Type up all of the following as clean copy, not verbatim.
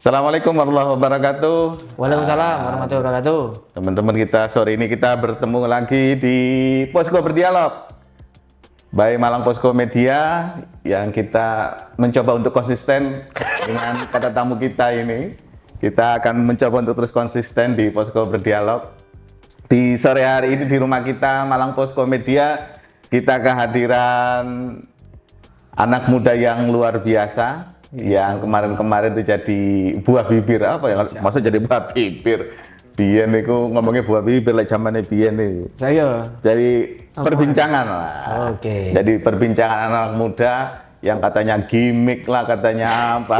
Assalamualaikum warahmatullahi wabarakatuh. Waalaikumsalam warahmatullahi wabarakatuh. Teman-teman kita sore ini kita bertemu lagi di Posko Berdialog by Malang Posko Media yang kita mencoba untuk konsisten dengan kata tamu kita ini. Kita akan mencoba untuk terus konsisten di Posko Berdialog. Di sore hari ini di rumah kita Malang Posko Media kita kehadiran anak muda yang luar biasa. Yang kemarin-kemarin itu jadi buah bibir apa ya? Maksud jadi buah bibir. Biyen niku ngomongnya buah bibir lek zamane biyen niku. Saya. Jadi perbincangan lah. Oke. Jadi perbincangan anak muda yang katanya gimmick lah, katanya apa.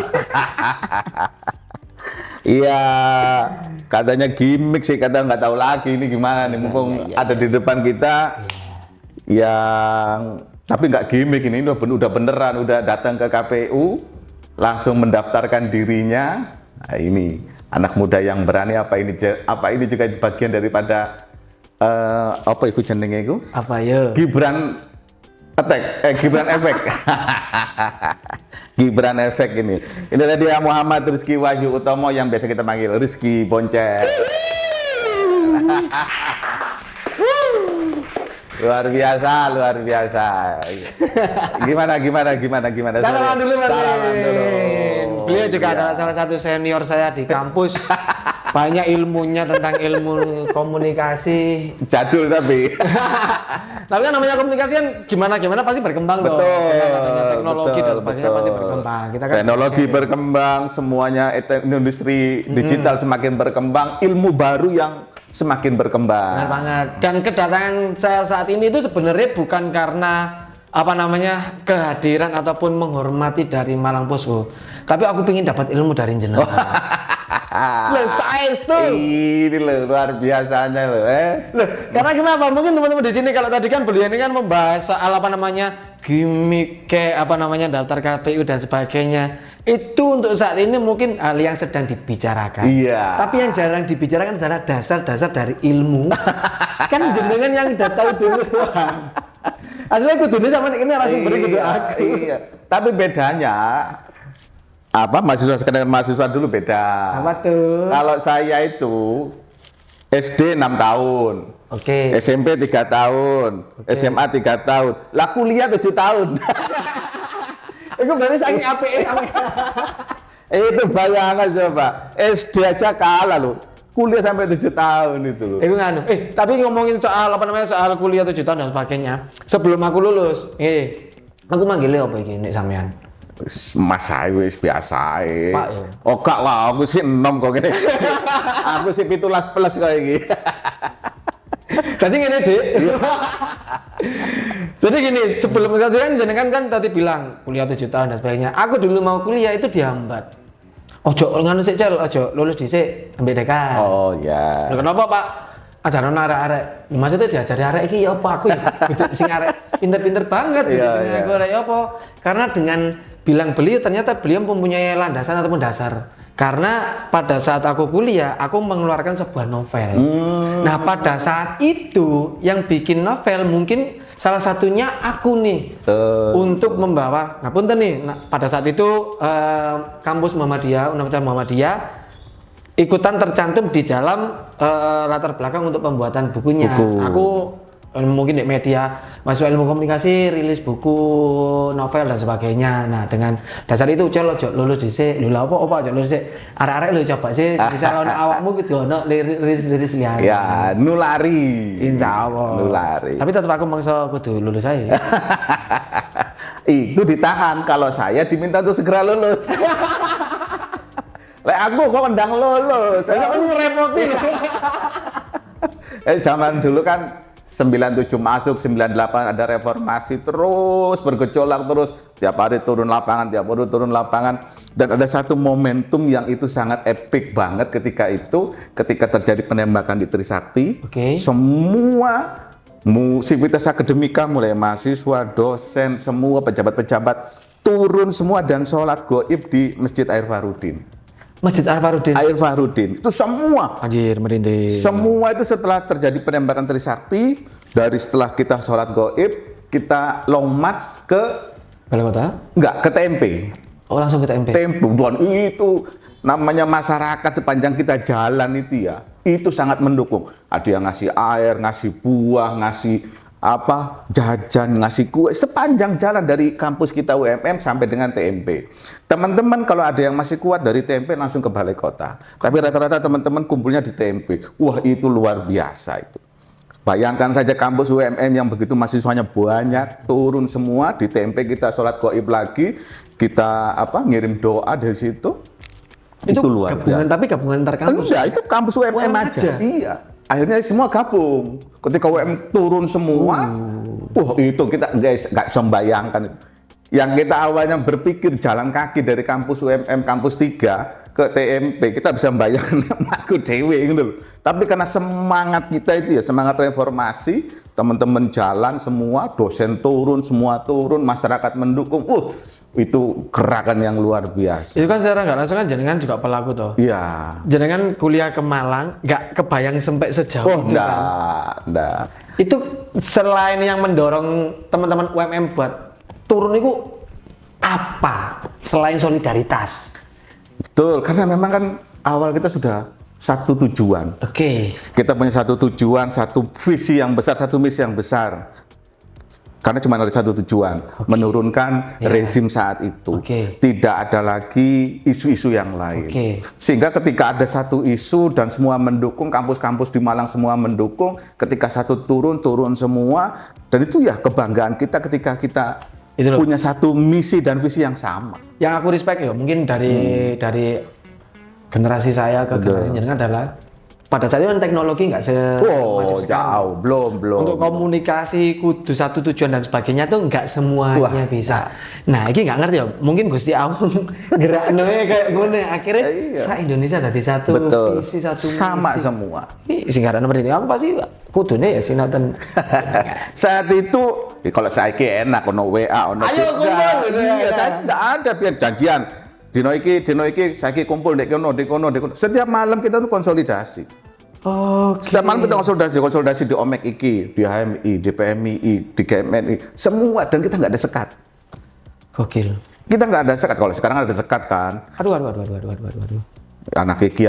Iya, katanya gimmick sih, kata nggak tahu lagi ini gimana nih. Mumpung ada di depan kita yang tapi nggak gimmick ini udah beneran, udah datang ke KPU. Langsung mendaftarkan dirinya. Nah, ini anak muda yang berani. Apa ini juga bagian daripada apa itu jenenge itu? Apa ya? Gibran Gibran efek. Gibran efek ini. Ini dia Muhammad Rizky Wahyu Utomo yang biasa kita panggil Rizky Bonceng. Luar biasa, luar biasa. Gimana? Salaman dulu, Mas. Salaman dulu. Beliau juga adalah salah satu senior saya di kampus. Banyak ilmunya tentang ilmu komunikasi. Jadul tapi. Tapi kan namanya komunikasi kan gimana pasti berkembang loh. Betul. Adanya teknologi dan sebagainya pasti berkembang. Kita kan teknologi berkembang, semuanya industri digital semakin berkembang, ilmu baru yang semakin berkembang. Benar banget. Dan kedatangan saya saat ini itu sebenarnya bukan karena kehadiran ataupun menghormati dari Malang Posko, tapi aku ingin dapat ilmu dari jenengan. Saya tuh. Ini loh luar biasanya loh. Loh, karena kenapa? Mungkin teman-teman di sini kalau tadi kan beliau ini kan membahas soal gimmick kayak daftar KPU dan sebagainya. Itu untuk saat ini mungkin hal yang sedang dibicarakan. Iya. Tapi yang jarang dibicarakan adalah dasar-dasar dari ilmu. Kan jenengan yang udah tahu duluan. Aslinya kudunya sama ini langsung beri gitu aku. Iya. Tapi bedanya mahasiswa sekarang mahasiswa dulu beda. Apa tuh? Kalau saya itu SD 6 tahun. Oke. SMP 3 tahun. SMA 3 tahun. Lah kuliah 7 tahun. Itu berarti saking APE sampai. Itu bayangan coba. SD aja kalah loh. Kuliah sampai 7 tahun itu loh. Itu nganu. Tapi ngomongin soal soal kuliah 7 tahun dan sebagainya. Sebelum aku lulus, aku manggilnya apa iki nek sampean? Mas saya wis biasa Pak ya. Oh gak lah, aku sih 6 kok gini. Aku sih 17 plus kayak gini. Jadi gini, Dik. Jadi gini, sebelum kan jenengan kan tadi bilang kuliah 7 tahun dan sebagainya. Aku dulu mau kuliah itu dihambat. Ojo nganu sik, Cel, ojo lulus dhisik ambek dekan. Oh ya. Lho kenapa, Pak? Ajaran arek-arek. Maksudnya diajari arek iki ya apa aku ya? Gitu sing arek pinter-pinter banget gitu sing aku arek ya apa? Karena dengan bilang beliau ternyata beliau mempunyai landasan ataupun dasar. Karena pada saat aku kuliah, aku mengeluarkan sebuah novel. Nah, pada saat itu yang bikin novel mungkin salah satunya aku nih untuk membawa. Nah, punten nih. Nah, pada saat itu kampus Muhammadiyah, Universitas Muhammadiyah ikutan tercantum di dalam latar belakang untuk pembuatan bukunya. Aku mungkin di media masuk ilmu komunikasi rilis buku novel dan sebagainya. Nah, dengan dasar itu ojo lulus dhisik. Lho lha apa ojo lulus dhisik. Arek-arek lho coba sih bisa ono awakmu gitu ono liris lihat. Ya, nulari. Insyaallah. Nulari. Tapi tetap aku mangsa kudu lulus aja. Itu ditahan kalau saya diminta untuk segera lulus. Lek aku kok ndang lulus. Saya kan ngerepotin. Zaman dulu kan 97 masuk, 98 ada reformasi, terus bergejolak terus, tiap hari turun lapangan, dan ada satu momentum yang itu sangat epic banget ketika terjadi penembakan di Trisakti. Semua sivitas akademika mulai mahasiswa, dosen, semua pejabat-pejabat turun semua dan sholat gaib di Masjid Air Fahrudin. Masjid Air Fahrudin itu semua. Anjir, merinding. Semua itu setelah terjadi penembakan Trisakti, dari setelah kita sholat gaib, kita long march ke Balai Kota? Enggak, ke TMP. Oh, langsung ke TMP. TMP dan itu namanya masyarakat sepanjang kita jalan itu ya, itu sangat mendukung. Ada yang ngasih air, ngasih buah, ngasih jajan, ngasih kue sepanjang jalan dari kampus kita UMM sampai dengan TMP. Teman-teman kalau ada yang masih kuat dari TMP langsung ke balai kota. Tapi rata-rata teman-teman kumpulnya di TMP. Wah, itu luar biasa itu. Bayangkan saja kampus UMM yang begitu mahasiswanya banyak, turun semua di TMP, kita sholat gaib lagi, kita ngirim doa dari situ. Itu luar gabungan, biasa. tapi gabungan antar kampus. Enggak, itu kampus UMM aja. Iya. Akhirnya semua gabung. Ketika UMM turun semua, itu kita guys nggak bisa membayangkan. Yang kita awalnya berpikir jalan kaki dari kampus UMM kampus 3 ke TMP, kita bisa membayangkan aku dewe gitu loh. Tapi karena semangat kita itu ya, semangat reformasi, teman-teman jalan semua, dosen turun, semua turun, masyarakat mendukung. Itu gerakan yang luar biasa. Itu kan secara nggak langsung kan jenengan juga pelaku toh. Iya. Jenengan kuliah ke Malang, nggak kebayang sampai sejauh itu kan. Enggak. Itu selain yang mendorong teman-teman UMM buat turun itu apa? Selain solidaritas. Betul, karena memang kan awal kita sudah satu tujuan. Oke. Kita punya satu tujuan, satu visi yang besar, satu misi yang besar. Karena cuma ada satu tujuan, menurunkan rezim saat itu. Tidak ada lagi isu-isu yang lain. Sehingga ketika ada satu isu dan semua mendukung, kampus-kampus di Malang semua mendukung, ketika satu turun semua, dan itu ya kebanggaan kita ketika kita punya satu misi dan visi yang sama. Yang aku respect ya, mungkin dari generasi saya ke generasi jenengan adalah pada saat itu kan teknologi nggak masif jauh, belum. Untuk komunikasi kudu satu tujuan dan sebagainya tuh nggak semuanya bisa. Nah, ini nggak ngerti ya. Mungkin Gusti Awang gerakno kayak gini. Akhirnya Indonesia dari satu visi, satu misi. Sama semua. Singkatan seperti ini. Aku pasti kudune ya sinten. Saat itu, kalau saya enak, ono WA, ono ayo kumpul. Iya, saya nggak ada biar janjian. Dino iki saiki kumpul di kono. Setiap malam kita tuh konsolidasi. Setiap malam kita konsolidasi di OMEK iki, di HMI, di PMI, di GMNI, semua, dan kita nggak ada sekat. Gokil. Kita nggak ada sekat. Kalau sekarang ada sekat kan. Aduh. Anak iki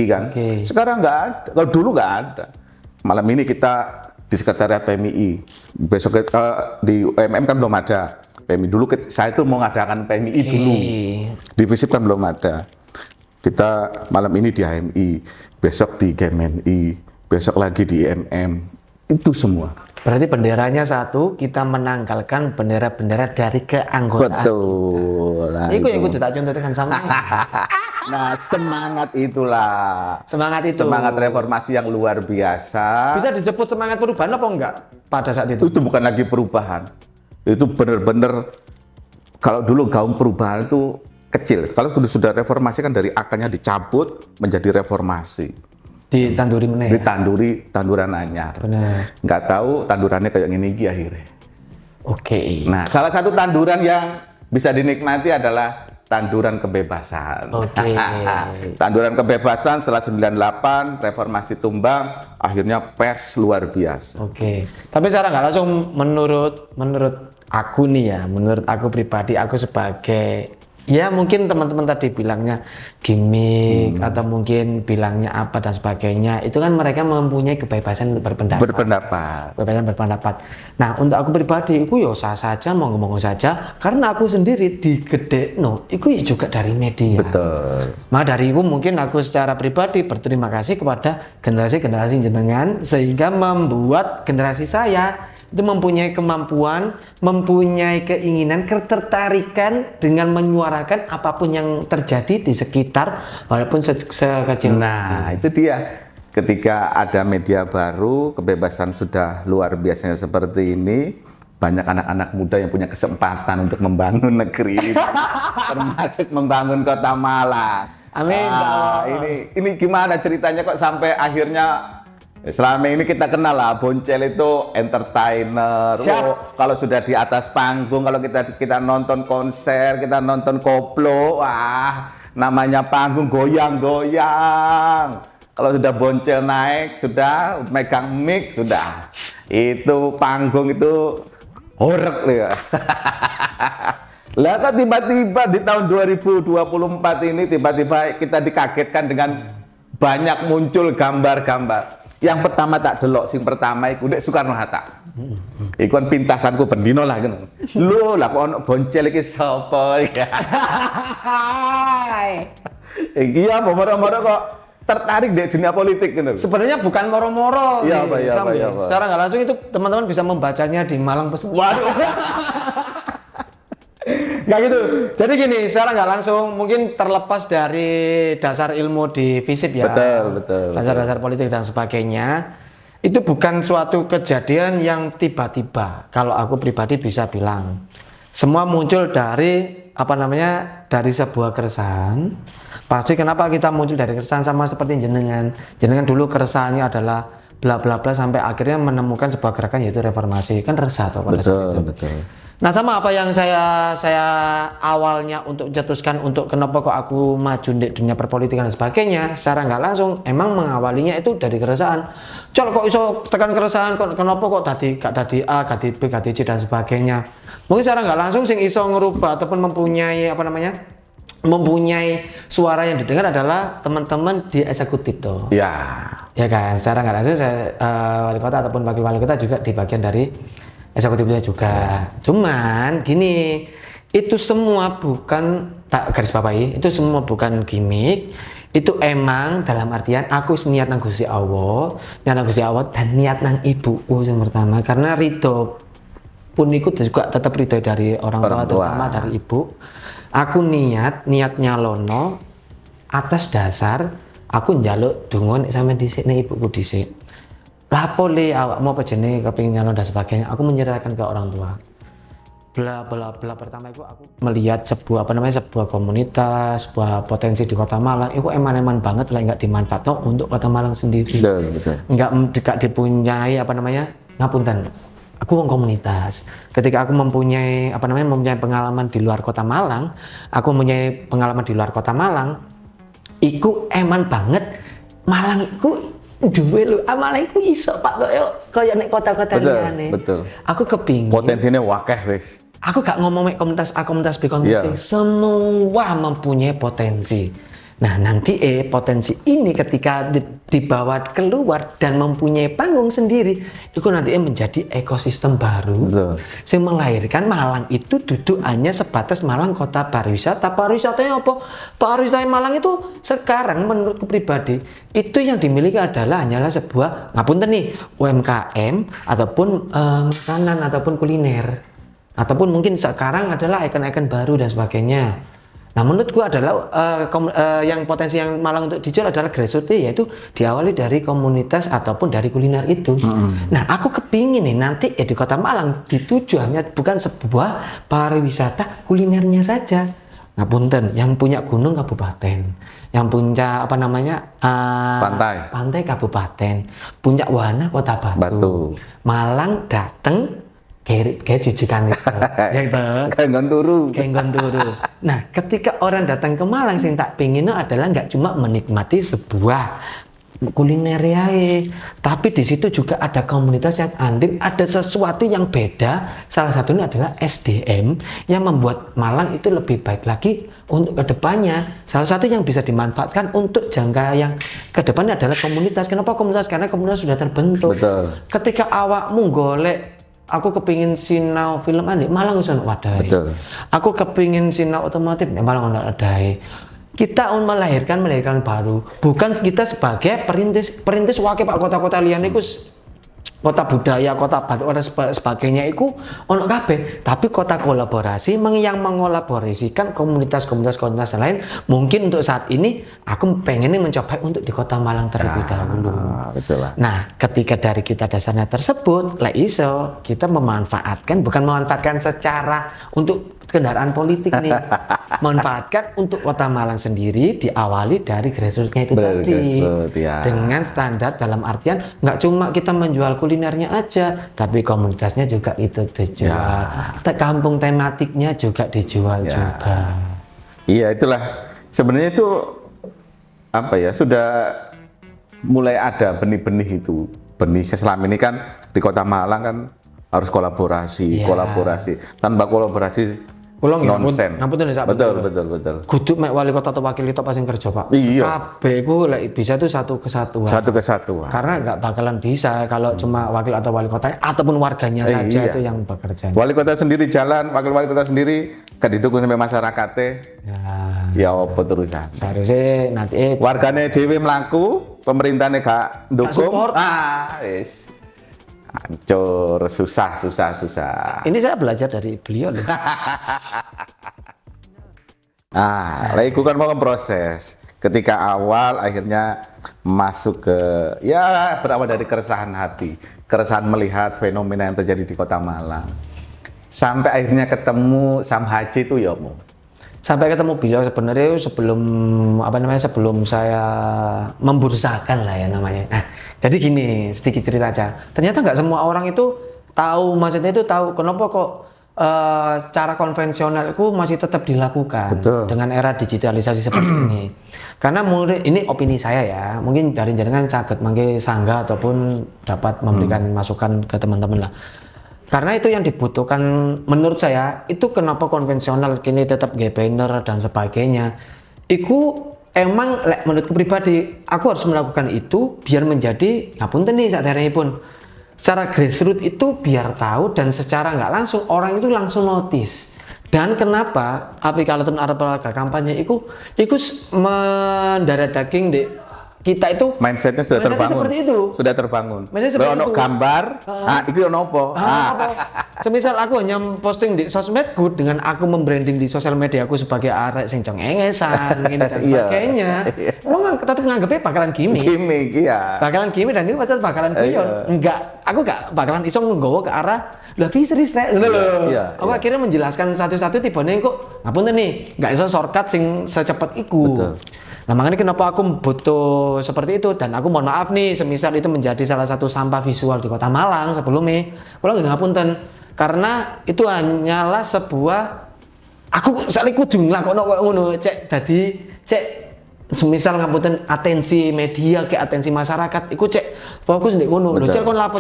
kan. Sekarang nggak ada. Kalau dulu nggak ada. Malam ini kita di sekretariat PMI. Besok di UMM kan belum ada. PMI dulu, saya itu mau ngadakan PMI dulu. Di FISIP kan belum ada. Kita malam ini di HMI, besok di GMNI, besok lagi di IMM. Itu semua. Berarti benderanya satu, kita menanggalkan bendera-bendera dari keanggotaan. Betul. Nah, itu yang kudu tak contohkan sama. Nah, semangat itulah. Semangat itu. Semangat reformasi yang luar biasa. Bisa disebut semangat perubahan apa enggak pada saat itu? Itu bukan lagi perubahan. Itu benar-benar, kalau dulu gaung perubahan itu kecil. Kalau sudah reformasi kan dari akarnya dicabut menjadi reformasi. Ditanduri meneh. Ditanduri tanduran anyar. Benar. Nggak tahu tandurannya kayak gini akhirnya. Nah, salah satu tanduran yang bisa dinikmati adalah tanduran kebebasan. Tanduran kebebasan setelah 98, reformasi tumbang, akhirnya pers luar biasa. Tapi secara nggak langsung menurut aku nih ya, menurut aku pribadi, aku sebagai ya mungkin teman-teman tadi bilangnya gimmick atau mungkin bilangnya apa dan sebagainya, itu kan mereka mempunyai kebebasan berpendapat. Kebebasan berpendapat. Nah, untuk aku pribadi, itu ya sah saja, ngomong saja, karena aku sendiri digedekno, itu ya juga dari media. Betul. Maka dari itu mungkin aku secara pribadi berterima kasih kepada generasi-generasi jenengan, sehingga membuat generasi saya itu mempunyai kemampuan, mempunyai keinginan, ketertarikan dengan menyuarakan apapun yang terjadi di sekitar, walaupun sekecil. Nah, itu dia. Ketika ada media baru, kebebasan sudah luar biasanya seperti ini, banyak anak-anak muda yang punya kesempatan untuk membangun negeri, termasuk membangun kota Malang. Amin. Ini gimana ceritanya kok sampai akhirnya selama ini kita kenal lah, Boncel itu entertainer. Kalau sudah di atas panggung, kalau kita nonton konser, kita nonton koplo, wah, namanya panggung goyang-goyang. Kalau sudah Boncel naik, sudah megang mic, sudah itu panggung itu horeg ya. Lah kok tiba-tiba di tahun 2024 ini tiba-tiba kita dikagetkan dengan banyak muncul gambar-gambar. Yang pertama tak delok, sing pertama iku nek Soekarno Hatta. Iku kan pintasanku bendino lah ngono. Lho, lah kok ono boncel iki sapa iki? Iya, moro-moro kok tertarik di dunia politik gitu. Sebenarnya bukan moro-moro. Iya, nih, Pak, iya, Sam, Pak, ya. iya, Pak. Secara nggak langsung itu teman-teman bisa membacanya di Malang Posko. Waduh. Nggak gitu. Jadi gini, secara nggak langsung mungkin terlepas dari dasar ilmu di FISIP ya. Betul. Dasar-dasar politik dan sebagainya. Itu bukan suatu kejadian yang tiba-tiba. Kalau aku pribadi bisa bilang, semua muncul dari dari sebuah keresahan. Pasti kenapa kita muncul dari keresahan, sama seperti jenengan. Jenengan dulu keresahannya adalah bla bla bla sampai akhirnya menemukan sebuah gerakan yaitu reformasi. Kan resah toh pada saat itu. Betul. Nah, sama apa yang saya awalnya untuk cetuskan untuk kenapa kok aku maju di dunia perpolitikan dan sebagainya, secara nggak langsung emang mengawalinya itu dari keresahan. Col kok iso tekan keresahan, kenapa kok gak tadi A, gak B, gak C dan sebagainya. Mungkin secara nggak langsung sing iso ngerubah ataupun mempunyai suara yang didengar adalah teman-teman di eksekutif tuh. Ya kan, secara nggak langsung saya wali kota ataupun wakil wali kota juga di bagian dari eksekutifnya juga. Cuman gini, itu semua bukan, tak garis bawahi, itu semua bukan gimmick. Itu emang dalam artian aku niat nang Gusti Allah, dan niat nang ibuku yang pertama, karena ridho pun ikut juga tetap ridho dari orang tua, terutama dari ibu. Aku niatnya lono atas dasar aku njaluk donga nek sampe dhisik nek ibuku dhisik. Lapo le awak mau apa jenenge kepengin nyalon dan sebagainya, aku menyerahkan ke orang tua. Bla pertama itu aku melihat sebuah sebuah komunitas, sebuah potensi di Kota Malang itu eman-eman banget lah, nggak dimanfaatkan untuk Kota Malang sendiri. Betul. Nggak dipunyai ngapunten. Aku wong komunitas. Ketika aku mempunyai pengalaman di luar Kota Malang, iku eman banget. Malang iku duwe lho, Malang iku iso Pak kaya nek kota-kota liyane. Betul. Aku kepingin Potensinya wakeh wis. Aku gak ngomong komunitas A, komunitas B, komunitas C. Semua mempunyai potensi. Nah, nanti potensi ini ketika dibawa keluar dan mempunyai panggung sendiri, itu nanti menjadi ekosistem baru. Yang melahirkan Malang itu duduk hanya sebatas Malang kota pariwisata. Pariwisatanya apa? Pariwisata Malang itu sekarang menurutku pribadi itu yang dimiliki hanyalah sebuah UMKM ataupun makanan ataupun kuliner, ataupun mungkin sekarang adalah ikon-ikon baru dan sebagainya. Nah, menurutku adalah yang potensi yang Malang untuk dijual adalah grassroots, yaitu diawali dari komunitas ataupun dari kuliner itu. Nah, aku kepingin nih nanti di Kota Malang dituju hanya bukan sebuah pariwisata kulinernya saja. Nah, punten, yang punya gunung kabupaten, yang punya pantai kabupaten, punya wahana Kota Batu. Malang dateng kayak jujukan itu, Kayak turu. Nah, ketika orang datang ke Malang, sing tak pingin adalah nggak cuma menikmati sebuah kuliner tapi di situ juga ada komunitas yang andil, ada sesuatu yang beda. Salah satunya adalah SDM yang membuat Malang itu lebih baik lagi untuk kedepannya. Salah satu yang bisa dimanfaatkan untuk jangka yang kedepannya adalah komunitas. Kenapa komunitas? Karena komunitas sudah terbentuk. Betul. Ketika awakmu golek, aku kepingin sinau film Malang wis ono wadai. Aku kepingin sinau otomotif Malang ono wadai. Kita melahirkan baru, bukan kita sebagai perintis wakil Pak kota-kota liyane iku kota budaya, kota batu dan sebagainya itu ono kabeh, tapi kota kolaborasi yang mengolaborasikan komunitas lain. Mungkin untuk saat ini aku pengennya mencoba untuk di Kota Malang terlebih dahulu. Betul lah. Nah, ketika dari kita dasarnya tersebut, kita bukan memanfaatkan secara untuk kendaraan politik nih, manfaatkan untuk Kota Malang sendiri, diawali dari grassroots-nya itu tadi, dengan standar dalam artian nggak cuma kita menjual kulinernya aja, tapi komunitasnya juga itu dijual, kampung tematiknya juga dijual juga. Iya, itulah sebenarnya itu sudah mulai ada benih-benih itu. Benih selama ini kan di Kota Malang kan harus kolaborasi. Tanpa kolaborasi Kula nggih nonsen. ngapunten sak Betul. Kudu mek wali kota atau wakil itu pas yang kerja Pak. Iya. Kabeh iku lek bisa tuh satu kesatuan. Satu kesatuan. Karena nggak bakalan bisa kalau cuma wakil atau wali kota ataupun warganya saja iya. itu yang bekerja. Wali kota sendiri jalan, wakil wali kota sendiri kan didukung sampai masyarakatnya. Nah, Ya apa terusan. seharusnya nanti Wargane dhewe mlaku, pemerintahnya gak dukung. support. Wis. Hancur, susah. ini saya belajar dari beliau loh. Lah iku kan mau proses. Ketika awal akhirnya masuk ke ya berawal dari keresahan hati, keresahan melihat fenomena yang terjadi di Kota Malang. Sampai akhirnya ketemu Sam Haji itu ya Mu. Sampai ketemu beliau sebenarnya sebelum saya membursakan lah ya namanya. Nah, jadi gini, sedikit cerita aja. Ternyata nggak semua orang itu tahu, maksudnya itu tahu kenapa kok cara konvensional itu masih tetap dilakukan. Betul. Dengan era digitalisasi seperti ini. Karena mungkin ini opini saya ya, mungkin dari jenengan caget mangke sanggah ataupun dapat memberikan masukan ke teman-teman lah. Karena itu yang dibutuhkan menurut saya, itu kenapa konvensional kini tetap nge banner dan sebagainya. Iku emang menurutku pribadi, aku harus melakukan itu biar menjadi ngapunten nih sadaripun. Secara grassroots itu biar tahu dan secara nggak langsung orang itu langsung notice. Dan kenapa aplikalatur olahraga kampanye itu mendarah daging deh. Kita itu Mindsetnya sudah terbangun. seperti itu. Sudah terbangun. Mindsetnya seperti Ono itu. gambar, itu ono apa? Apa? Semisal aku hanya posting di sosmedku dengan aku membranding di sosial media aku sebagai arek sing cengengesan ini dan Iya. sebagainya. Lo tetap nganggepnya bakalan gimmick. Gimmick, iya. Bakalan gimmick dan ini pasti bakalan guyon. Enggak, aku enggak bakalan iso nggawa ke arah lebih serius rek ngono lho. Iya, Aku akhirnya menjelaskan satu-satu tibane kok ngapunten nih, enggak iso shortcut sing secepat iku. Betul. Nah makanya kenapa aku butuh seperti itu dan aku mohon maaf nih semisal itu menjadi salah satu sampah visual di Kota Malang sebelumnya kalau nggak ngapunten karena itu hanyalah sebuah aku saling kudu nglakokno koyo ngono cek dadi cek semisal ngapunten atensi media ke atensi masyarakat iku cek fokus ndek ngono lho cek kon lapo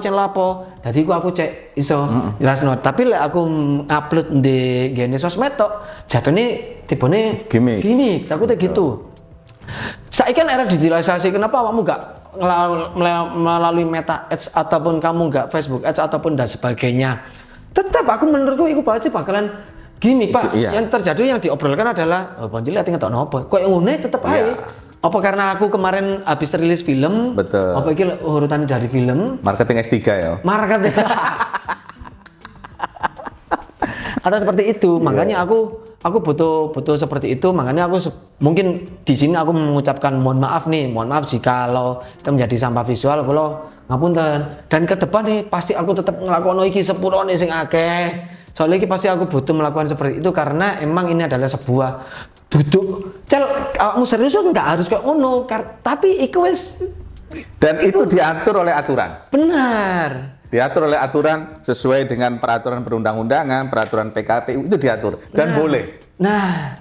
dadi aku cek iso jelasno tapi lek aku upload di gene sosmed tok jatuhnya tibone gimmick takutnya gitu. Saiki kan era digitalisasi, kenapa kamu nggak melalui Meta Ads ataupun kamu nggak Facebook Ads ataupun dan sebagainya? Tetap aku menurutku itu pasti bakalan gimmick Pak. Iya. Yang terjadi yang diobrolkan adalah oh bonjil ati ngetokno apa? Kok ngene tetep ae. Iya. Apa karena aku kemarin habis rilis film? Betul. Apa iki urutan dari film? Marketing S3 ya. Market. Ada seperti itu, makanya aku butuh seperti itu, makanya aku mungkin di sini aku mengucapkan mohon maaf jika itu menjadi sampah visual kalau ngapunten. Dan ke depan nih pasti aku tetap ngelakuin iki sepurone sing akeh. Soalnya iki pasti aku butuh melakukan seperti itu karena emang ini adalah sebuah duduk. Kamu serius nggak harus kayak ngono, tapi iku wis dan itu diatur oleh aturan. Benar. Diatur oleh aturan sesuai dengan peraturan perundang-undangan, peraturan PKPU itu diatur dan boleh. Nah,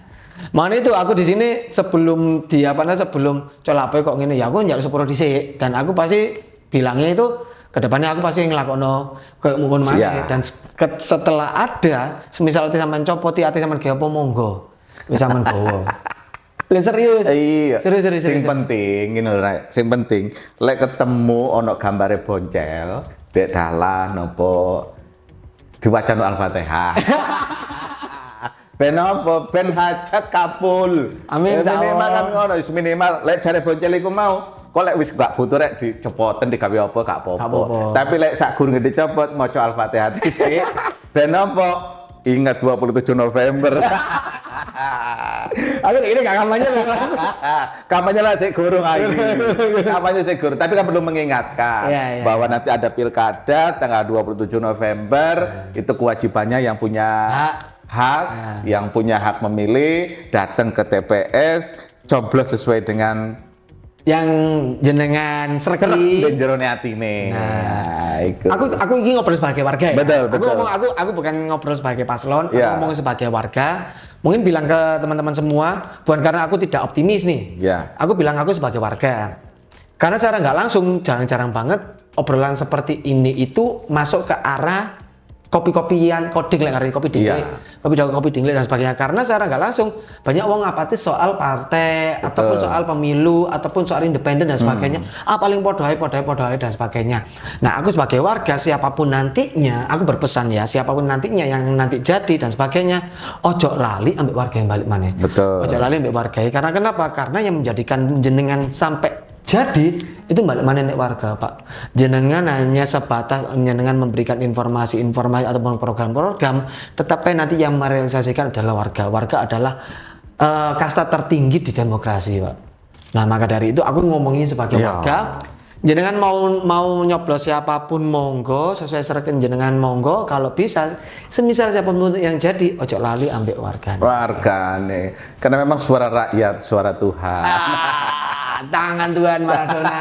makanya itu aku di sini sebelum colape kok gini ya aku njaluk sepuro dhisik dan aku pasti bilangnya itu kedepannya aku pasti ngelakono kayak mohon maaf dan setelah ada semisal ati sampean copoti ati sampean ge apa monggo wis sampean gowo. Lah serius. Iya. Serius. Sing penting ngene lho, Rek. Sing penting lek ketemu ono gambare boncel dek dalan apa diwacano Al-Fatihah. Ben apa? Ben hajat kabul. Amin. Minimal kan ngono, minimal lek jare boncel iku mau, kok lek wis gak butuh rek dicopoten digawe apa gak apa-apa. Tapi lek sak gurung dicopot maca Al-Fatihah dhisik. Ben apa? Ingat 27 November. Aku ini gak kampanye loh. Kampanye lah sik gurung ini. Kampanye sik gurung, tapi kan perlu mengingatkan bahwa nanti ada pilkada tanggal 27 November, itu kewajibannya yang punya hak, yang punya hak memilih datang ke TPS, coblos sesuai dengan yang jenengan serki dan jerone atine. Nah, iku. Aku ingin ngobrol sebagai warga ya. Betul. Aku bukan ngobrol sebagai paslon, aku ngomong sebagai warga. Mungkin bilang ke teman-teman semua, bukan karena aku tidak optimis nih. Aku bilang aku sebagai warga. Karena secara nggak langsung, jarang-jarang banget obrolan seperti ini itu masuk ke arah kopi-kopian coding lah, kopi dinglik, kopi dinglik dan sebagainya. Karena secara nggak langsung banyak orang apatis soal partai ataupun soal pemilu ataupun soal independen dan sebagainya. Paling podohai dan sebagainya. Nah, aku sebagai warga siapapun nantinya, aku berpesan ya, siapapun nantinya yang nanti jadi dan sebagainya, ojo lali ambil warga yang balik mana. Betul. Ojo lali ambil warga. Karena kenapa? Karena yang menjadikan jenengan sampai jadi itu balik mana nek warga, Pak. Jenengan hanya sebatas jenengan memberikan informasi ataupun program-program, tetapi nanti yang merealisasikan adalah warga. Warga adalah kasta tertinggi di demokrasi, Pak. Nah, maka dari itu aku ngomongin sebagai warga. Jenengan mau nyoblos siapapun monggo, sesuai syarat jenengan monggo. Kalau bisa, semisal siapapun yang jadi, ojo lali ambil warga. Warga nih, karena memang suara rakyat, suara Tuhan. Tangan Tuhan Maradona.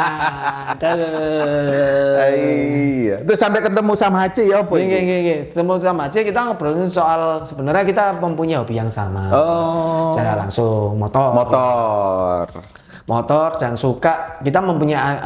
Iya. Terus sampai ketemu sama Aceh ya apa? Ketemu sama Aceh kita ngobrolin soal sebenarnya kita mempunyai hobi yang sama. Secara langsung motor dan suka kita mempunyai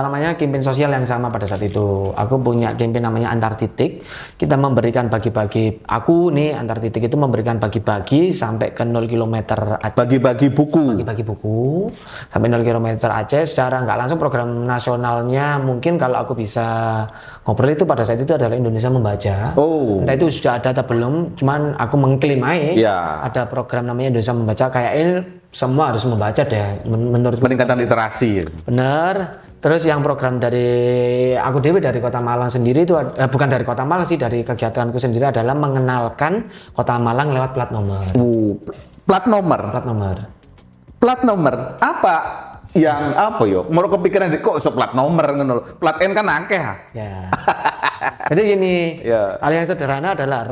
namanya campaign sosial yang sama pada saat itu. Aku punya campaign namanya Antar Titik. Kita memberikan bagi-bagi, aku nih Antar Titik itu memberikan bagi-bagi sampai ke 0 km Aceh. Bagi-bagi buku sampai 0 km Aceh secara nggak langsung. Program nasionalnya mungkin kalau aku bisa ngobrol itu pada saat itu adalah Indonesia Membaca. Entah itu sudah ada atau belum, cuman aku mengklaim aja ada program namanya Indonesia Membaca. Kayak ini semua harus membaca deh menurut peningkatan literasi. Bener. Terus yang program dari aku dewe dari Kota Malang sendiri itu bukan dari Kota Malang sih, dari kegiatanku sendiri adalah mengenalkan Kota Malang lewat plat nomor. Plat nomor. Apa yang yo? Mau kepikiran kok plat nomor ngono. Plat N kan akeh ya. Jadi gini, hal yang sederhana adalah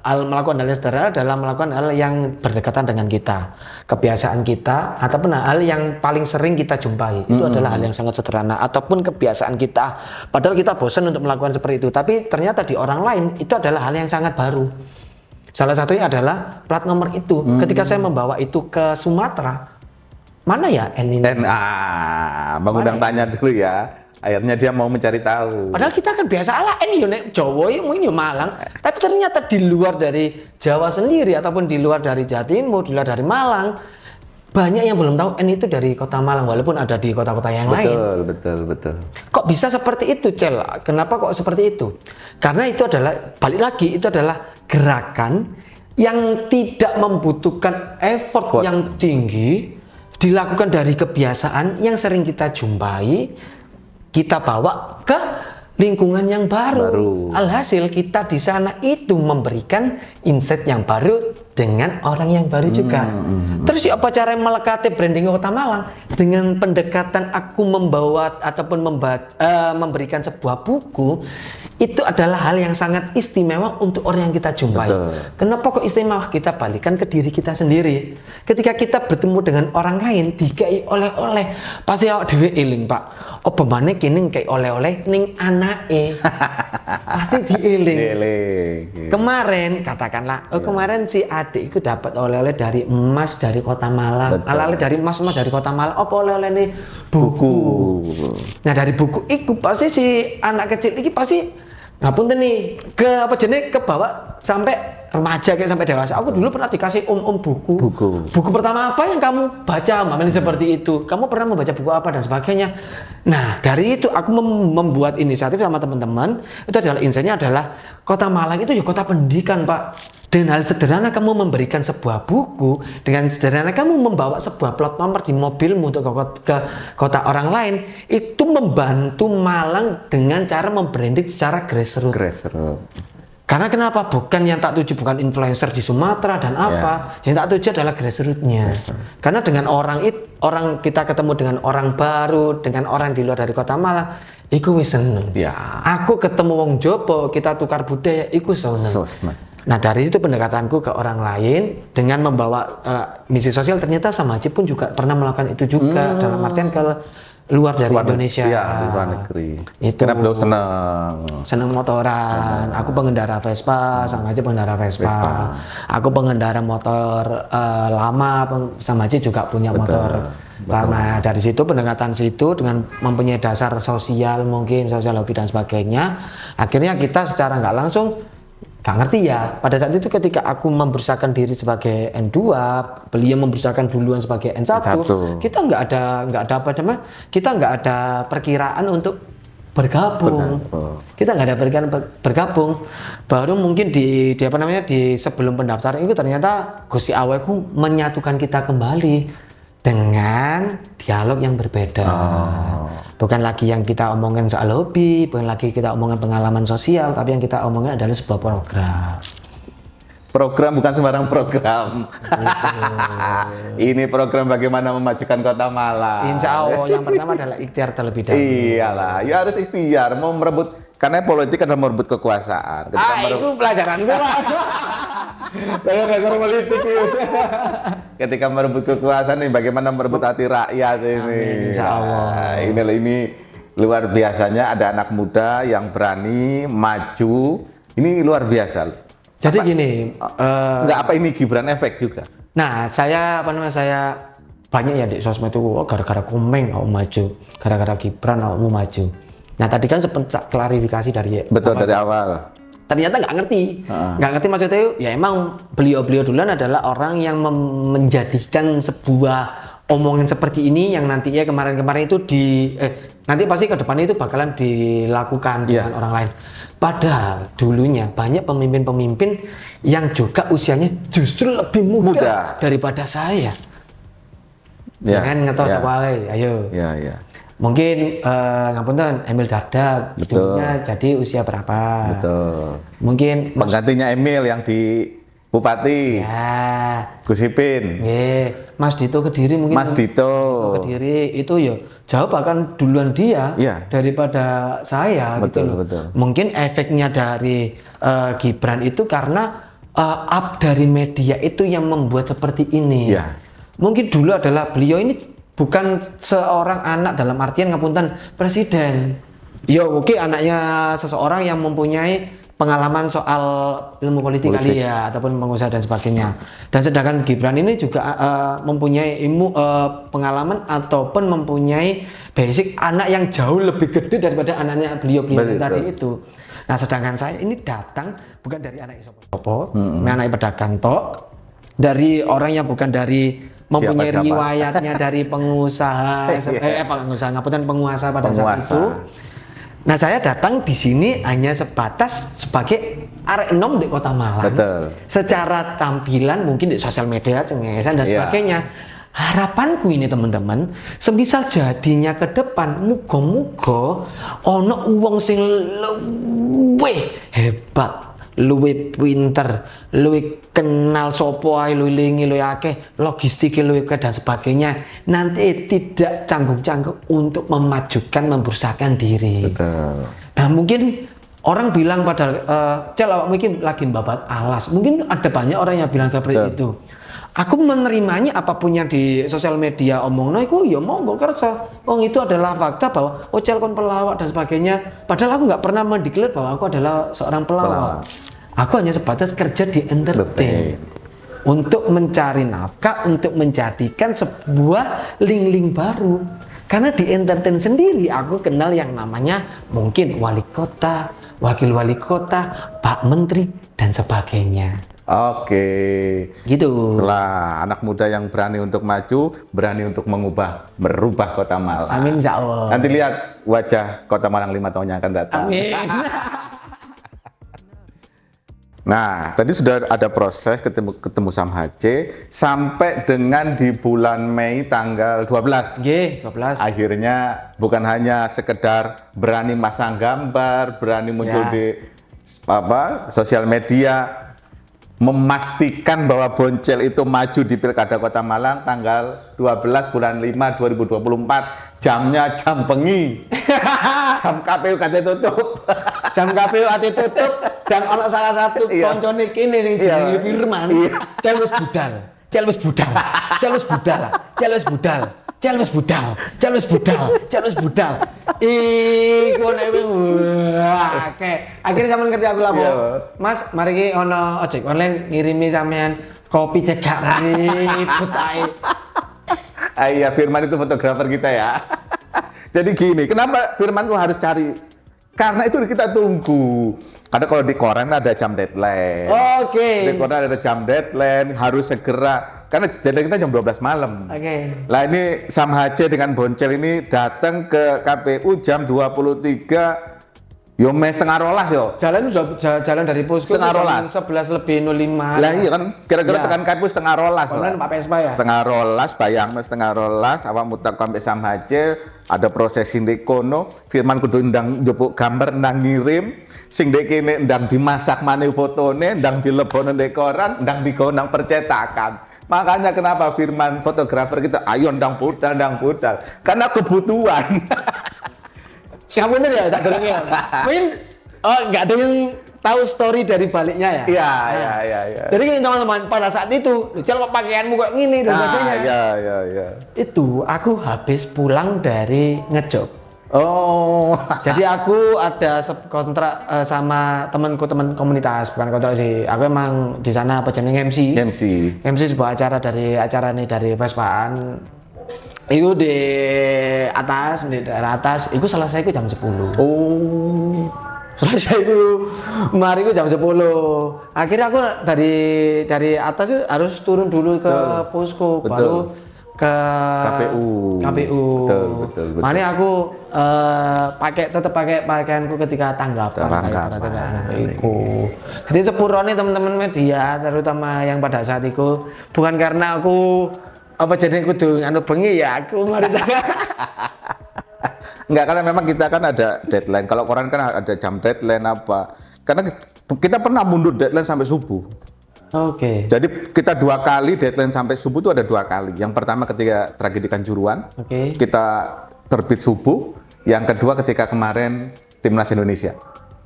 melakukan hal yang sederhana adalah melakukan hal yang berdekatan dengan kita, kebiasaan kita, ataupun hal yang paling sering kita jumpai. Itu adalah hal yang sangat sederhana, ataupun kebiasaan kita. Padahal kita bosan untuk melakukan seperti itu, tapi ternyata di orang lain itu adalah hal yang sangat baru. Salah satunya adalah plat nomor itu. Ketika saya membawa itu ke Sumatera, mana ya N ini? Bang Udang tanya dulu ya. Akhirnya dia mau mencari tahu. Padahal kita kan biasa ini nek Jawa mungkin Malang, tapi ternyata di luar dari Jawa sendiri ataupun di luar dari Jawa Timur, di luar dari Malang, banyak yang belum tahu N itu dari Kota Malang walaupun ada di kota-kota yang lain. Betul. Kok bisa seperti itu, Cel? Kenapa kok seperti itu? Karena itu adalah balik lagi itu adalah gerakan yang tidak membutuhkan effort yang tinggi, dilakukan dari kebiasaan yang sering kita jumpai. Kita bawa ke lingkungan yang baru. Alhasil kita di sana itu memberikan insight yang baru dengan orang yang baru juga. Terus apa cara melekati branding Kota Malang? Dengan pendekatan aku membawa ataupun memberikan sebuah buku, itu adalah hal yang sangat istimewa untuk orang yang kita jumpai. Kenapa kok istimewa? Kita balikan ke diri kita sendiri. Ketika kita bertemu dengan orang lain, dikai oleh-oleh, pasti awak dhewe eling, Pak. Apa maneh kene kayak oleh-oleh ning anake. Pasti dieling. Kemarin katakanlah, kemarin si adik itu dapat oleh-oleh dari emas dari Kota Malang. Oleh-oleh dari emas dari Kota Malang. Apa oleh-oleh ini? Buku. Nah, dari buku itu pasti si anak kecil ini pasti ngapunten nih ke bawah sampai remaja kayak sampai dewasa. Aku dulu pernah dikasih buku. Buku pertama apa yang kamu baca? Mamanya seperti itu. Kamu pernah membaca buku apa dan sebagainya. Nah, dari itu aku membuat inisiatif sama teman-teman. Itu adalah insinya adalah Kota Malang itu ya kota pendidikan, Pak. Dengan hal sederhana kamu memberikan sebuah buku, dengan sederhana kamu membawa sebuah plat nomor di mobilmu untuk ke kota orang lain, itu membantu Malang dengan cara membranding secara grassroots. Karena kenapa? Bukan yang tak tuju, bukan influencer di Sumatera dan apa. Yang tak tuju adalah grassroots-nya. Karena dengan orang kita ketemu dengan orang baru, dengan orang di luar dari Kota Malang, iku wis seneng. Aku ketemu wong Jopo, kita tukar budaya, iku seneng. Nah, dari itu pendekatanku ke orang lain dengan membawa misi sosial. Ternyata Samaji pun juga pernah melakukan itu juga dalam artian ke luar dari Indonesia. Luar negeri. Itu kenapa beliau seneng motoran. Aku pengendara Vespa, Samaji pengendara Vespa. Aku pengendara motor lama, Samaji juga punya motor lama. Dari situ pendekatan situ dengan mempunyai dasar sosial mungkin sosial hobi dan sebagainya. Akhirnya kita secara nggak langsung Gak ngerti ya. Pada saat itu ketika aku membursakan diri sebagai N2, beliau membursakan duluan sebagai N1, kita nggak ada apa namanya, kita nggak ada perkiraan untuk bergabung. Kita nggak ada perkiraan bergabung. Baru mungkin di apa namanya di sebelum pendaftaran itu ternyata Gusti Allah itu menyatukan kita kembali dengan dialog yang berbeda. Bukan lagi yang kita omongin soal hobi, bukan lagi kita omongin pengalaman sosial, tapi yang kita omongin adalah sebuah program. Program bukan sembarang program. Ini program bagaimana memajukan Kota Malang. Insya Allah yang pertama adalah ikhtiar terlebih dahulu. Iyalah, ya harus ikhtiar mau merebut, karena politik adalah merebut kekuasaan. Itu pelajaran gua. Dasar politik itu. Ketika merebut kekuasaan nih, bagaimana merebut hati rakyat ini. Amin, insya Allah. Ini luar biasanya ada anak muda yang berani maju. Ini luar biasa. Jadi gini, nggak apa ini Gibran efek juga. Nah, saya banyak ya di sosmed itu gara-gara Komeng mau maju, gara-gara Gibran mau maju. Nah, tadi kan sempat klarifikasi dari dari awal. Ternyata nggak ngerti maksudnya itu ya emang beliau duluan adalah orang yang menjadikan sebuah omongan seperti ini yang nantinya kemarin itu nanti pasti ke depan itu bakalan dilakukan dengan orang lain. Padahal dulunya banyak pemimpin-pemimpin yang juga usianya justru lebih muda daripada saya. Jangan ngetos wae, ayo. Mungkin ngapunten Emil Dardak dulunya jadi usia berapa? Mungkin penggantinya Emil yang di Bupati. Gus Ipin. Mas Dito Kediri mungkin. Mas Dito Kediri itu ya jauh bahkan duluan dia daripada saya gitu loh. Mungkin efeknya dari Gibran itu karena up dari media itu yang membuat seperti ini. Mungkin dulu adalah beliau ini bukan seorang anak dalam artian ngapunten presiden. Ya oke, anaknya seseorang yang mempunyai pengalaman soal ilmu politik kali ya, ataupun pengusaha dan sebagainya. Dan sedangkan Gibran ini juga mempunyai pengalaman ataupun mempunyai basic anak yang jauh lebih gede daripada anaknya beliau tadi itu. Nah, sedangkan saya ini datang bukan dari anak isopo, anak pedagang tok, dari orang yang bukan dari mempunyai riwayatnya dari pengusaha, penguasa pada saat itu. Nah, saya datang di sini hanya sebatas sebagai arek enom di Kota Malang. Secara tampilan mungkin di sosial media, cengesan dan sebagainya. Harapanku ini teman-teman, semisal jadinya ke depan, muga-muga ono uang sing luwih hebat, luwih pinter, luwih kenal sopo ae, luwih lingi, luwih akeh, logistik luwih dan sebagainya. Nanti tidak canggung-canggung untuk memajukan, membursakan diri. Nah, mungkin orang bilang pada mungkin lagi babat alas. Mungkin ada banyak orang yang bilang seperti itu. Aku menerimanya apapun yang di sosial media omongno iku ya monggo kersa. Itu adalah fakta bahwa Ocel kon pelawak dan sebagainya. Padahal aku nggak pernah mendeklar bahwa aku adalah seorang pelawak. Aku hanya sebatas kerja di entertain. Untuk mencari nafkah, untuk menjadikan sebuah link-link baru. Karena di entertain sendiri aku kenal yang namanya mungkin wali kota, wakil wali kota, Pak Menteri dan sebagainya. Oke, gitu. Lah, anak muda yang berani untuk maju, berani untuk merubah Kota Malang. Amin, insya Allah. Nanti lihat wajah Kota Malang 5 tahun yang akan datang. Amin. Nah, tadi sudah ada proses ketemu Sam HC sampai dengan di bulan Mei tanggal 12. 12. Akhirnya bukan hanya sekedar berani masang gambar, berani muncul di sosial media, memastikan bahwa Boncel itu maju di Pilkada Kota Malang tanggal 12 bulan 5 2024. Jamnya jam bengi. Jam KPU kate tutup. Jam KPU ate tutup dan ono salah satu koncone kene sing jenenge Firman. Cel wis budal. Cel wis budal. Cel wis budal. Cel wis budal. Cel wis budal. Cel wis budal. Cel wis budal. Iku nek akeh. Akhirnya sampean ngerti aku lapo. Mas, mari ki ono ojek online ngirimi sampean kopi cegak ribut ae. Iya, Firman itu fotografer kita ya. Jadi gini, kenapa Firman tuh harus cari? Karena itu kita tunggu. Karena kalau di koran ada jam deadline. Oke. Di koran ada jam deadline, harus segera. Karena deadline kita jam 12 malam. Oke. Lah ini Sam HC dengan Boncel ini datang ke KPU jam 23, yo mes setengah rolas yo. Jalan jalan dari posko Setengah jam rolas. 11 lebih 05. Lah iya kan kira-kira Ya. tekan KPU setengah rolas Konon lah. Pak Pespa ya. Setengah rolas, bayang setengah rolas, awak mutak sampai Sam HC, ada proses di kono, Firman kudu ndang njupuk gambar ndang ngirim, sing dek kene ndang dimasak maneh fotone, ndang dilebokno ndek koran, ndang digawe nang percetakan. Makanya kenapa Firman fotografer kita ayo ndang budal. Karena kebutuhan. Nggak bener ya, tak dorong ya. Mungkin nggak ada yang tahu story dari baliknya ya. Iya. Jadi gini teman-teman, pada saat itu, Lucel kok pakaianmu kayak gini dan sebagainya. Iya. Itu aku habis pulang dari ngejob. Oh. Jadi aku ada kontrak sama teman komunitas, bukan kontrak sih. Aku emang di sana apa jenenge MC. MC sebuah acara dari Vespaan. Itu di atas, di daerah atas. Itu selesai jam 10. Oh. Selesai itu, mari jam 10. Akhirnya aku dari atas itu harus turun dulu ke posko, baru ke KPU. Betul. Makanya aku tetap pakai pakaianku ketika tanggapan. Jadi sepurone teman-teman media, terutama yang pada saat itu, bukan karena aku apa jadi kudu anu bengi ya aku mari. Enggak, karena memang kita kan ada deadline. Kalau koran kan ada jam deadline apa. Karena kita pernah mundur deadline sampai subuh. Oke. Jadi kita 2 kali deadline sampai subuh itu ada 2 kali. Yang pertama ketika tragedi Kanjuruhan, kita terbit subuh. Yang kedua ketika kemarin Timnas Indonesia.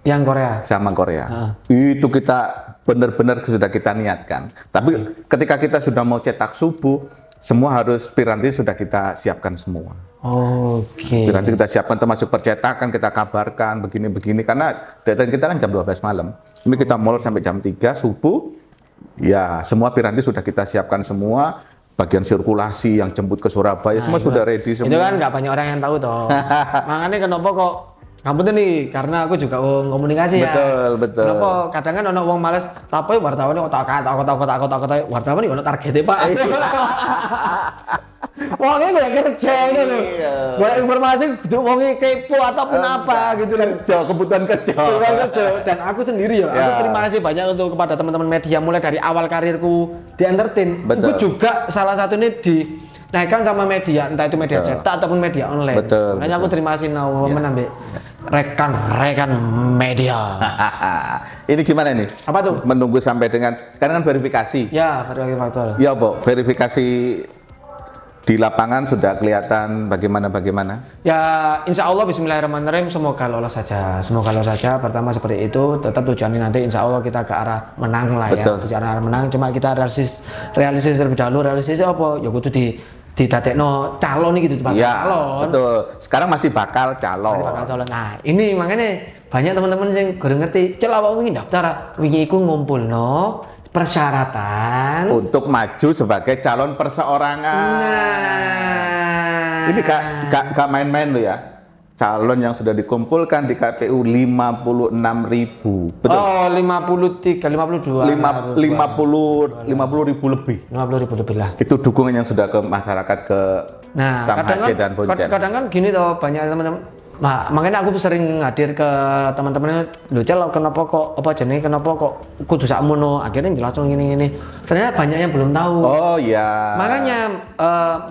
Yang Korea. Sama Korea. Itu kita benar-benar sudah kita niatkan. Tapi ketika kita sudah mau cetak subuh, semua harus piranti sudah kita siapkan semua. Oke. Nanti kita siapkan termasuk percetakan, kita kabarkan begini-begini karena deadline kita kan jam 12 malam. Ini kita molor sampai jam 3 subuh. Ya, semua piranti sudah kita siapkan semua. Bagian sirkulasi yang jemput ke Surabaya semua sudah ready semua. Itu kan nggak banyak orang yang tahu toh. Makanya kenapa kok kamu tuh nih, karena aku juga komunikasi ya. Betul. Kenapa kadang kan ono wong males, apa ya wartawan kota wartawan iki ono targete, Pak. Wongnya gue kerja ini loh. Gue informasi kudu wongnya kepo ataupun apa gitu loh. Kebutuhan kerja. Dan aku sendiri ya, aku terima kasih banyak untuk kepada teman-teman media mulai dari awal karirku di entertain. Aku juga salah satu ini dinaikkan sama media, entah itu media cetak ataupun media online. Makanya aku terima kasih menambah rekan-rekan media. Ini gimana nih? Apa tuh? Menunggu sampai dengan sekarang kan verifikasi. Ya, verifikasi. Ya, Bu. Verifikasi di lapangan sudah kelihatan bagaimana? Ya, insya Allah Bismillahirrahmanirrahim, semoga lolos saja. Pertama seperti itu, tetap tujuannya nanti insya Allah kita ke arah menang lah ya. Tujuan arah menang, cuma kita realistis terlebih dahulu. Realistisnya apa? Ya kudu didadekno calon gitu, calon. Betul. Sekarang masih bakal calon. Nah, ini makanya banyak teman-teman yang kurang ngerti. Cel apa wingi daftar? Wingi iku ngumpulno persyaratan untuk maju sebagai calon perseorangan. Nah, ini gak main-main lo ya. Calon yang sudah dikumpulkan di KPU 56.000. Betul. Oh, 53, 52. 50.000 lebih. 50.000 lebih lah. Itu dukungan yang sudah ke masyarakat, ke Sam HC dan Boncel. Kadang kan gini toh, banyak teman-teman. Nah, makanya aku sering hadir ke teman-teman, lho Cel, kenapa kok kudu sakmono, akhirnya jelasno gini. Ternyata banyak yang belum tahu. Oh iya. Makanya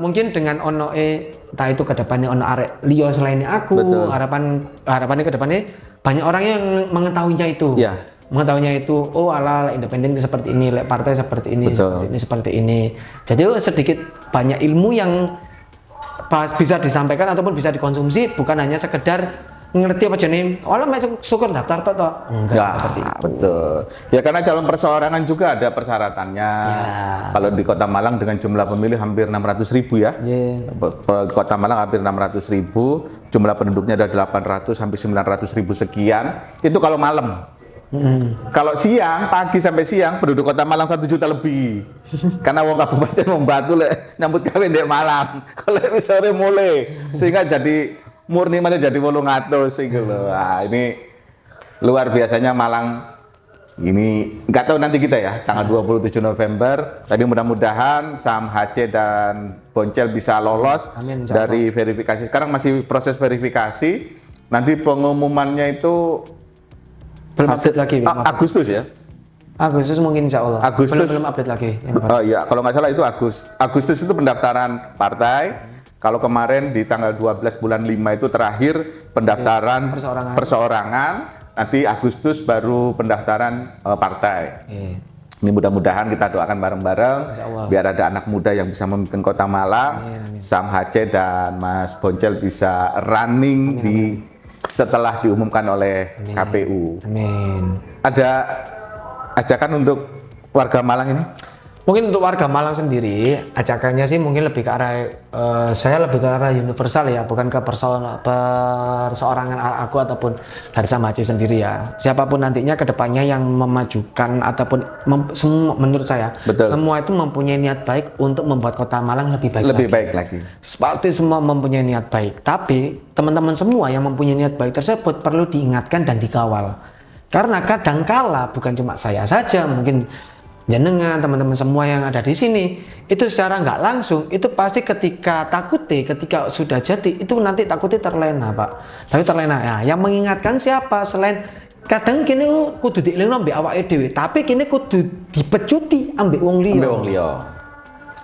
mungkin dengan ono entah itu ke depannya ono arek liyo selain aku, harapannya ke depannya banyak orang yang mengetahuinya itu. Iya. Mengetahuinya itu, oh ala independen seperti ini, partai seperti ini, seperti ini. Jadi sedikit banyak ilmu yang bisa disampaikan ataupun bisa dikonsumsi, bukan hanya sekedar ngerti apa jenis masuk syukur daftar toh enggak seperti itu. Betul ya, karena calon perseorangan juga ada persyaratannya Kalau di Kota Malang dengan jumlah pemilih hampir 600.000 ya. Di Kota Malang hampir 600.000, jumlah penduduknya ada 800 sampai 900.000 sekian, itu kalau malam. Kalau siang, pagi sampai siang, penduduk Kota Malang 1 juta lebih. Karena wong kabupaten membantu nyambut gawe ndek Malang. Kalau sore mulai, sehingga jadi murni mana jadi 800 gitu loh. Nah, ini luar biasanya Malang ini, nggak tahu nanti kita ya tanggal 27 November. Tadi mudah-mudahan Sam HC dan Boncel bisa lolos Amin, insya Allah. dari verifikasi. Sekarang masih proses verifikasi. Nanti pengumumannya itu Belum update lagi. Agustus ya. Agustus mungkin insya Allah. Agustus. Belum update lagi. Yang baru. Oh iya, kalau nggak salah itu Agustus itu pendaftaran partai. Kalau kemarin di tanggal 12 bulan 5 itu terakhir pendaftaran perseorangan. Nanti Agustus baru pendaftaran partai. Ini mudah-mudahan kita doakan bareng-bareng biar ada anak muda yang bisa memimpin Kota Malang. Sam HC dan Mas Boncel bisa running setelah diumumkan oleh KPU. Amin. Ada ajakan untuk warga Malang ini? Mungkin untuk warga Malang sendiri, ajakannya sih mungkin lebih ke arah, saya lebih ke arah universal ya, bukan ke perseorangan aku ataupun dari Sam HC sendiri ya. Siapapun nantinya kedepannya yang memajukan ataupun semua, menurut saya, Betul. semua itu mempunyai niat baik untuk membuat Kota Malang lebih baik Lebih lagi. baik lagi. Pasti semua mempunyai niat baik, tapi teman-teman semua yang mempunyai niat baik tersebut perlu diingatkan dan dikawal. Karena kadangkala bukan cuma saya saja, mungkin jenengan, teman-teman semua yang ada di sini, itu secara nggak langsung, itu pasti ketika sudah jadi, itu nanti takutnya terlena, Pak. Tapi terlena, ya. Yang mengingatkan siapa? Selain kadang kini kudu dielingno mbek awake dhewe, tapi kini kudu dipecuti ambek wong liya. Ambek wong liya.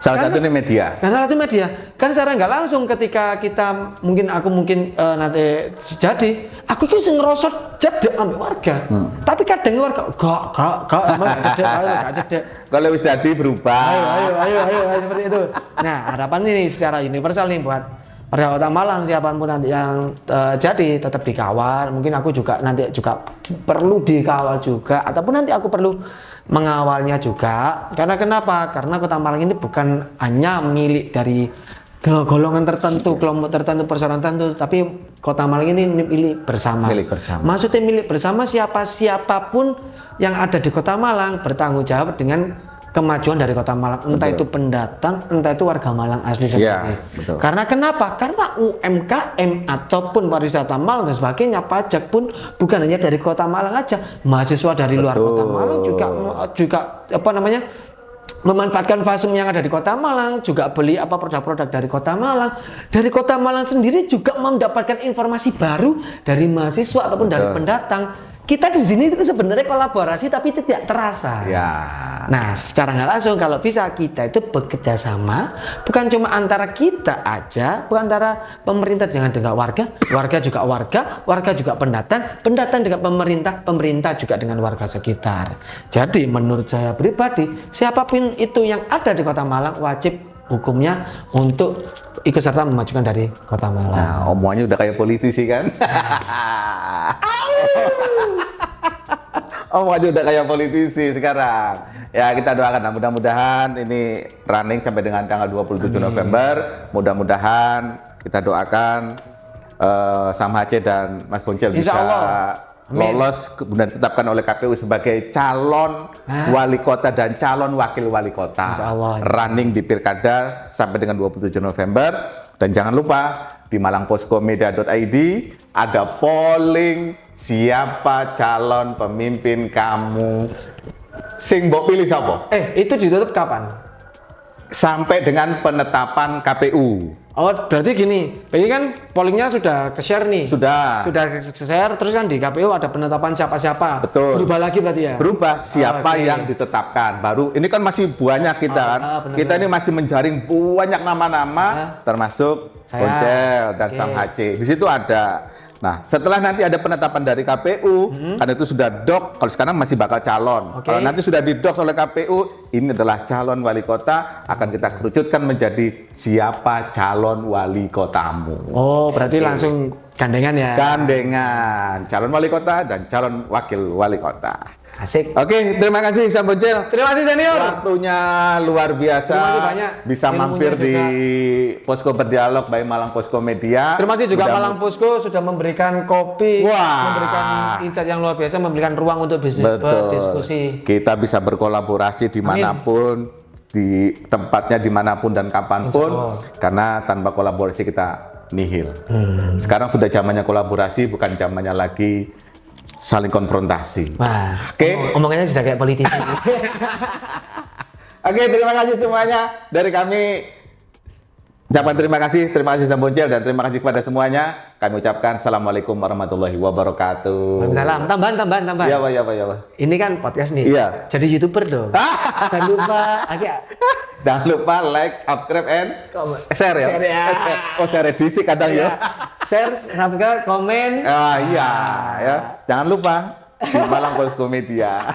Salah satu ini media. Nah, salah satu media. Kan secara nggak langsung ketika kita aku mungkin nanti jadi, aku itu ngerosot jedek ambil warga. Tapi kadang warga gak emang gak jedek. Kalau wis jadi berubah. Ayo seperti itu. Nah, harapan ini secara universal nih buat warga Kota Malang, siapapun nanti yang jadi tetap dikawal. Mungkin aku juga nanti juga perlu dikawal juga, ataupun nanti aku perlu mengawalnya juga. Karena kenapa? Karena Kota Malang ini bukan hanya milik dari golongan tertentu, kelompok tertentu, perseorangan tertentu, tapi Kota Malang ini milik bersama. Milik bersama. Maksudnya milik bersama, siapapun yang ada di Kota Malang bertanggung jawab dengan kemajuan dari Kota Malang, entah itu pendatang, entah itu warga Malang asli sendiri. Ya, betul. Karena kenapa? Karena UMKM ataupun pariwisata Malang dan sebagainya, pajak pun bukan hanya dari Kota Malang aja, mahasiswa dari luar Kota Malang juga memanfaatkan fasum yang ada di Kota Malang, juga beli produk-produk dari Kota Malang. Dari Kota Malang sendiri juga mendapatkan informasi baru dari mahasiswa ataupun dari pendatang. Kita di sini itu sebenarnya kolaborasi tapi tidak terasa. Ya. Nah, secara nggak langsung kalau bisa kita itu bekerja sama, bukan cuma antara kita aja, bukan antara pemerintah dengan warga, warga juga pendatang dengan pemerintah juga dengan warga sekitar. Jadi menurut saya pribadi, siapapun itu yang ada di Kota Malang wajib hukumnya untuk ikut serta memajukan dari Kota Malang. Nah, omongannya udah kayak politisi kan? Omongannya udah kayak politisi sekarang. Ya, kita doakan, mudah-mudahan ini running sampai dengan tanggal 27 November. Mudah-mudahan kita doakan Sam HC dan Mas Boncel bisa lolos kemudian ditetapkan oleh KPU sebagai calon wali kota dan calon wakil wali kota. Running di Pilkada sampai dengan 27 November. Dan jangan lupa di malangposkomedia.id ada polling siapa calon pemimpin kamu sing mbok pilih siapa? Itu ditutup kapan? Sampai dengan penetapan KPU. Oh, berarti gini, ini kan pollingnya sudah ke-share nih. Sudah ke-share, terus kan di KPU ada penetapan siapa-siapa. Betul. Berubah lagi berarti ya? Berubah siapa yang ditetapkan. Baru, ini kan masih banyak kita kan. Kita ini masih menjaring banyak nama-nama, termasuk Boncel dan Sam HC. Di situ ada. Nah, setelah nanti ada penetapan dari KPU, karena itu sudah dok, kalau sekarang masih bakal calon. Kalau nanti sudah didok oleh KPU, ini adalah calon wali kota, akan kita kerucutkan menjadi siapa calon wali kotamu. Oh, berarti langsung gandengan ya? Gandengan, calon wali kota dan calon wakil wali kota. Asik. Oke, terima kasih Sam Boncel. Terima kasih senior. Waktunya luar biasa. Terima kasih banyak. Bisa mampir di Posko Berdialog by Malang Posko Media. Terima kasih juga Malang Posko sudah memberikan kopi, memberikan insight yang luar biasa, memberikan ruang untuk berdiskusi. Kita bisa berkolaborasi dimanapun, di tempatnya dimanapun dan kapanpun. Karena tanpa kolaborasi kita nihil. Sekarang sudah zamannya kolaborasi, bukan zamannya lagi saling konfrontasi. Wah, Oke. omongannya sudah kayak politisi. Oke, terima kasih semuanya dari kami. Ucapan terima kasih Sam Boncel, dan terima kasih kepada semuanya. Kami ucapkan Assalamualaikum warahmatullahi wabarakatuh. Waalaikumsalam. Tambahan. Iya, Pak, iya, Pak, iya, Pak. Ini kan podcast nih. Iya. Jadi YouTuber dong. Jangan lupa Jangan lupa like, subscribe, and share ya. Share ya. Oh, share edisi kadang ya. share, subscribe, komen. Ah, iya, ya. Jangan lupa di Malang Posko Media.